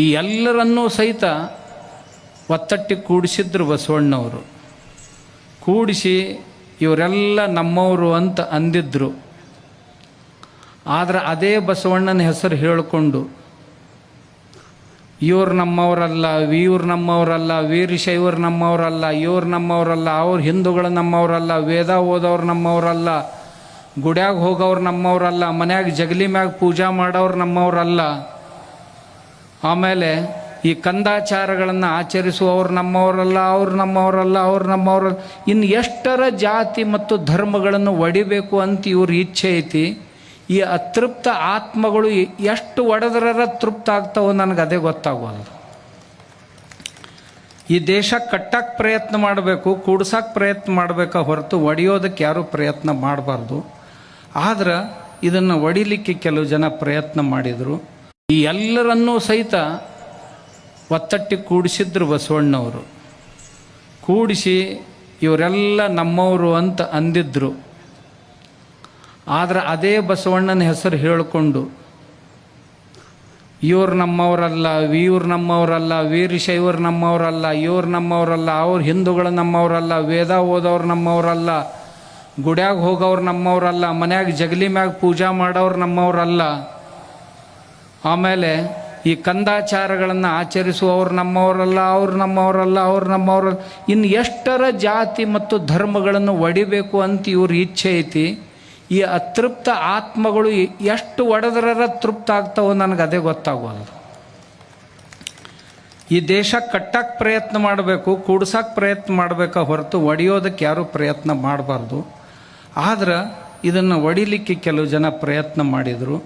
ಈ ಎಲ್ಲರನ್ನೂ ಸಹಿತ ಒತ್ತಟ್ಟಿ ಕೂಡಿಸಿದ್ರು ಬಸವಣ್ಣವರು. ಕೂಡಿಸಿ ಇವರೆಲ್ಲ ನಮ್ಮವರು ಅಂತ ಅಂದಿದ್ರು. ಆದರೆ ಅದೇ ಬಸವಣ್ಣನ ಹೆಸರು ಹೇಳಿಕೊಂಡು ಇವ್ರು ನಮ್ಮವರಲ್ಲ, ಇವ್ರು ನಮ್ಮವರಲ್ಲ, ವೀರಶೈವರು ನಮ್ಮವರಲ್ಲ, ಇವ್ರು ನಮ್ಮವರಲ್ಲ, ಅವ್ರು ಹಿಂದೂಗಳು ನಮ್ಮವರಲ್ಲ, ವೇದ ಓದೋರು ನಮ್ಮವರಲ್ಲ, ಗುಡ್ಯಾಗ ಹೋಗೋರು ನಮ್ಮವರಲ್ಲ, ಮನ್ಯಾಗ ಜಗಲಿ ಮ್ಯಾಗ ಪೂಜಾ ಮಾಡೋರು ನಮ್ಮವರಲ್ಲ, ಆಮೇಲೆ ಈ ಕಂದಾಚಾರಗಳನ್ನು ಆಚರಿಸುವವರು ನಮ್ಮವರಲ್ಲ, ಅವ್ರು ನಮ್ಮವರಲ್ಲ, ಅವ್ರು ನಮ್ಮವರಲ್ಲ, ಇನ್ನು ಎಷ್ಟರ ಜಾತಿ ಮತ್ತು ಧರ್ಮಗಳನ್ನು ಒಡಿಬೇಕು ಅಂತ ಇವ್ರ ಇಚ್ಛೆ ಐತಿ. ಈ ಅತೃಪ್ತ ಆತ್ಮಗಳು ಎಷ್ಟು ಒಡೆದರ ತೃಪ್ತ ಆಗ್ತಾವೋ ನನಗೆ ಅದೇ ಗೊತ್ತಾಗೋದು. ಈ ದೇಶ ಕಟ್ಟಕ್ಕೆ ಪ್ರಯತ್ನ ಮಾಡಬೇಕು, ಕೂಡ್ಸಕ್ಕೆ ಪ್ರಯತ್ನ ಮಾಡಬೇಕ ಹೊರತು ಒಡೆಯೋದಕ್ಕೆ ಯಾರೂ ಪ್ರಯತ್ನ ಮಾಡಬಾರ್ದು. ಆದ್ರೆ ಇದನ್ನು ಒಡಿಲಿಕ್ಕೆ ಕೆಲವು ಜನ ಪ್ರಯತ್ನ ಮಾಡಿದರು. ಈ ಎಲ್ಲರನ್ನೂ ಸಹಿತ ಒತ್ತಟ್ಟಿ ಕೂಡಿಸಿದ್ರು ಬಸವಣ್ಣವರು. ಕೂಡಿಸಿ ಇವರೆಲ್ಲ ನಮ್ಮವರು ಅಂತ ಅಂದಿದ್ರು. ಆದರೆ ಅದೇ ಬಸವಣ್ಣನ ಹೆಸರು ಹೇಳಿಕೊಂಡು ಇವ್ರು ನಮ್ಮವರಲ್ಲ, ಇವ್ರು ನಮ್ಮವರಲ್ಲ, ವೀರಶೈವರು ನಮ್ಮವರಲ್ಲ, ಇವ್ರು ನಮ್ಮವರಲ್ಲ, ಅವ್ರು ಹಿಂದೂಗಳು ನಮ್ಮವರಲ್ಲ, ವೇದ ಓದೋರು ನಮ್ಮವರಲ್ಲ, ಗುಡ್ಯಾಗ ಹೋಗೋರು ನಮ್ಮವರಲ್ಲ, ಮನ್ಯಾಗ ಜಗಲಿ ಮ್ಯಾಗ ಪೂಜಾ ಮಾಡೋರು ನಮ್ಮವರಲ್ಲ, ಆಮೇಲೆ ಈ ಕಂದಾಚಾರಗಳನ್ನು ಆಚರಿಸುವವರು ನಮ್ಮವರಲ್ಲ, ಅವ್ರು ನಮ್ಮವರಲ್ಲ, ಅವ್ರು ನಮ್ಮವರಲ್ಲ, ಇನ್ನು ಎಷ್ಟರ ಜಾತಿ ಮತ್ತು ಧರ್ಮಗಳನ್ನು ಒಡಿಬೇಕು ಅಂತ ಇವ್ರ ಇಚ್ಛೆ ಐತಿ. ಈ ಅತೃಪ್ತ ಆತ್ಮಗಳು ಎಷ್ಟು ಒಡೆದರ ತೃಪ್ತ ಆಗ್ತಾವೋ ನನಗೆ ಅದೇ ಗೊತ್ತಾಗೋದು. ಈ ದೇಶ ಕಟ್ಟಕ್ಕೆ ಪ್ರಯತ್ನ ಮಾಡಬೇಕು, ಕೂಡ್ಸಕ್ಕೆ ಪ್ರಯತ್ನ ಮಾಡಬೇಕ ಹೊರತು ಒಡೆಯೋದಕ್ಕೆ ಯಾರೂ ಪ್ರಯತ್ನ ಮಾಡಬಾರ್ದು. ಆದ್ರೆ ಇದನ್ನು ಒಡಿಲಿಕ್ಕೆ ಕೆಲವು ಜನ ಪ್ರಯತ್ನ ಮಾಡಿದರು.